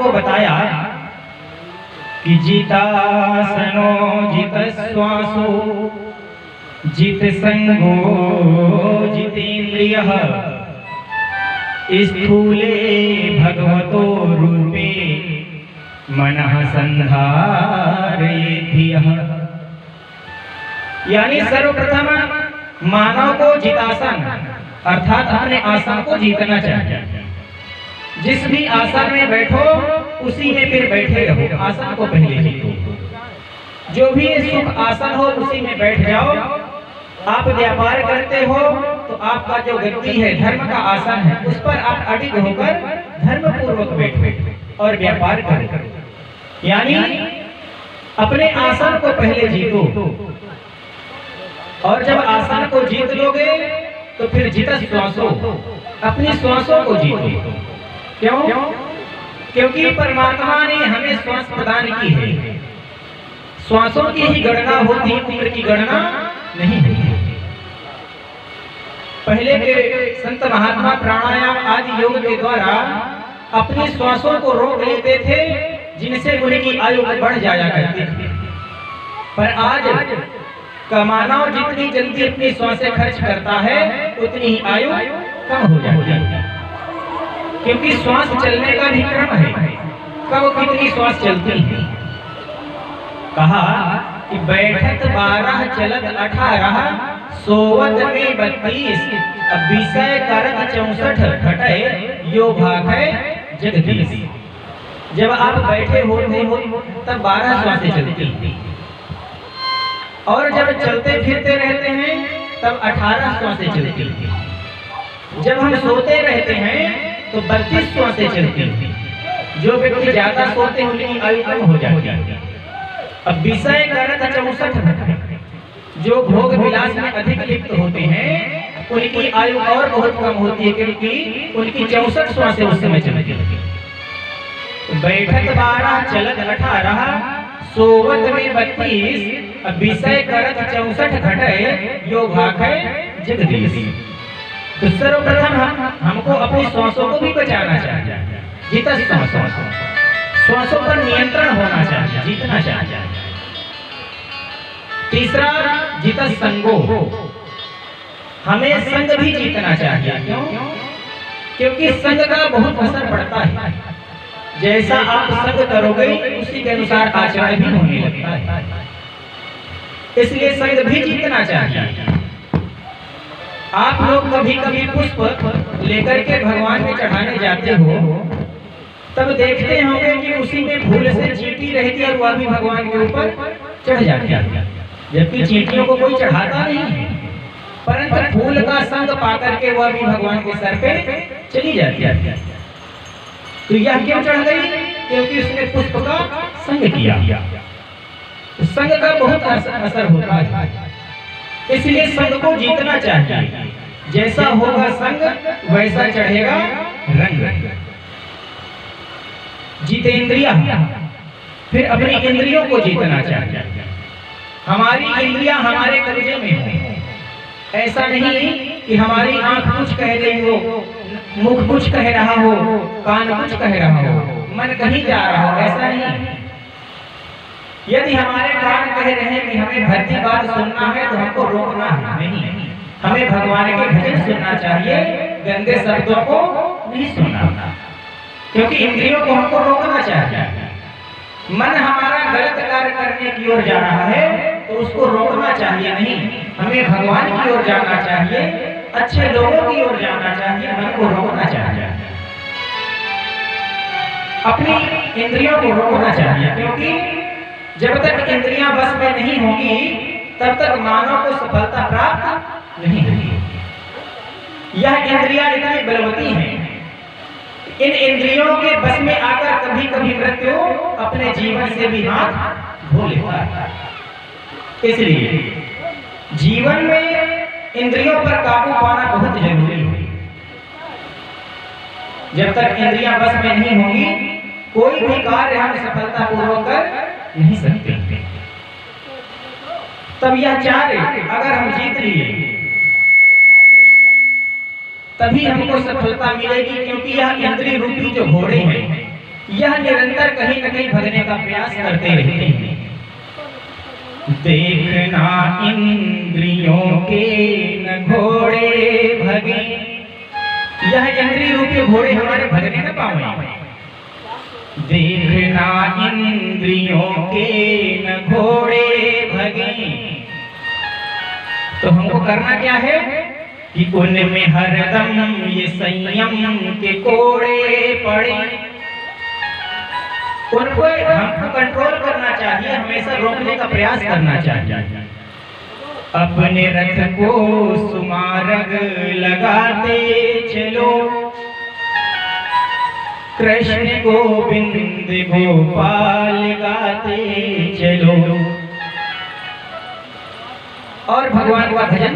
को बताया कि जितासनो जित श्वासो जित संगो जितेन्द्रियः स्थूले भगवतो रूपे मनः संधारयेद्धियः। यानी सर्वप्रथम मानव को जितासन अर्थात अपने आसन को जीतना चाहिए। जिस भी आसन में बैठो उसी में फिर बैठे रहो, आसन को पहले जीतो। जो भी सुख आसन हो उसी में बैठ जाओ। आप व्यापार करते हो तो आपका जो गति है धर्म का आसन है, उस पर आप अडिग होकर धर्म पूर्वक बैठो और व्यापार करो। यानी अपने आसन को पहले जीतो, और जब आसन को जीत लोगे तो फिर जित श्वासों, अपनी श्वासों को जीतो। क्यों? क्योंकि परमात्मा ने हमें श्वास प्रदान की है। श्वासों की ही गणना होती, उम्र की गणना नहीं होती। पहले के संत महात्मा प्राणायाम आदि योग के द्वारा अपनी श्वासों को रोक लेते थे, जिनसे उनकी आयु बढ़ जाया करती थी। पर आज का मानव जितनी जल्दी अपनी श्वासें खर्च करता है उतनी ही आयु कम हो जाती है। क्योंकि श्वास चलने का भी क्रम है, कब कितनी श्वास चलती है। कहा कि बैठत 12 चलत 18 सोवत में 32 विषय करत 64 घटे यो भागै जगदीश। जब आप बैठे होते हो तब 12 श्वासें चलती हैं, और जब चलते फिरते रहते हैं तब 18 श्वासें चलती हैं। जब हम सोते रहते हैं तो 32 श्वासें चलती हैं। जो व्यक्ति ज्यादा सोते हैं उनकी आयु कम हो जाती है। अब विषय करत 64, जो भोग विलास में अधिक लिप्त होते हैं उनकी आयु और बहुत कम होती है, क्योंकि उनकी 64 श्वासें उस समय चलती है। बैठत 12 चलत 18 सोवत में 32 विषय करत 64 घटे यो भागै जगदीश। तो सर्वप्रथम हमको अपनी श्वासों को भी बचाना चाहिए। जित श्वासों पर नियंत्रण होना चाहिए, जीतना चाहिए। तीसरा जित संगो, हमें संग भी जीतना चाहिए। क्यों? क्योंकि संग का बहुत असर पड़ता है। जैसा आप संग करोगे उसी के अनुसार आचरण भी होने लगता है। इसलिए संग भी जीतना चाहिए। आप लोग कभी कभी पुष्प लेकर के भगवान में चढ़ाने जाते हो, तब देखते होंगे कि उसी में फूल से चींटी रहती है और वह भी भगवान के ऊपर चढ़ जाती है। जबकि चींटियों को कोई चढ़ाता नहीं है, परंतु फूल का संग पाकर के वह भी भगवान के सर पे चली जाती है। तो यह क्यों चढ़ गई? क्योंकि उसने पुष्प का संग किया। संग का बहुत असर होता है, इसलिए संग को जीतना चाहिए। जैसा होगा संग वैसा चढ़ेगा रंग। जितेंद्रिय, फिर अपनी इंद्रियों को जीतना चाहिए। हमारी इंद्रियां हमारे कब्जे में हो। ऐसा नहीं कि हमारी आंख कुछ कह रही हो, मुख कुछ कह रहा हो, कान कुछ कह रहा हो, मन कहीं जा रहा हो, ऐसा नहीं। यदि हमारे कान कह रहे हैं कि हमें भक्ति बात सुनना है तो हमको रोकना है नहीं, हमें भगवान के भजन सुनना चाहिए, गंदे शब्दों को नहीं सुनना। क्योंकि इंद्रियों को हमको रोकना चाहिए। मन हमारा गलत कार्य करने की ओर जा रहा है तो उसको रोकना चाहिए नहीं, हमें भगवान की ओर जाना चाहिए, अच्छे लोगों की ओर जाना चाहिए, मन को रोकना चाहिए। अपनी इंद्रियों को रोकना चाहिए, क्योंकि जब तक इंद्रियां बस में नहीं होंगी तब तक मानव को सफलता प्राप्त नहीं होगी। यह इंद्रियां इतनी बलवती हैं, इन इंद्रियों के बस में आकर कभी कभी मृत्यु अपने जीवन से भी हाथ धो लेता है। इसलिए जीवन में इंद्रियों पर काबू पाना बहुत जरूरी है। जब तक इंद्रियां बस में नहीं होंगी कोई भी कार्य हम सफलतापूर्वक कर नहीं सकते। तब यह चारे अगर हम जीत लिए तभी हमको सफलता मिलेगी, क्योंकि यह इंद्रिय रूपी जो घोड़े हैं यह निरंतर कहीं न कहीं भगने का प्रयास करते रहते हैं। देखना इंद्रियों के न घोड़े भगे, यह इंद्रिय रूपी घोड़े हमारे भगने न पावे। देखना इंद्रियों के न घोड़े भगे, तो हमको करना क्या है कि उनमें हरदम ये संयम के कोड़े पड़े। उनको हमको कंट्रोल करना चाहिए, हमेशा रोकने का प्रयास करना चाहिए। अपने रथ को सुमार्ग लगाते चलो, कृष्ण गोविंद गोपाल गाते चलो। और भगवान का भजन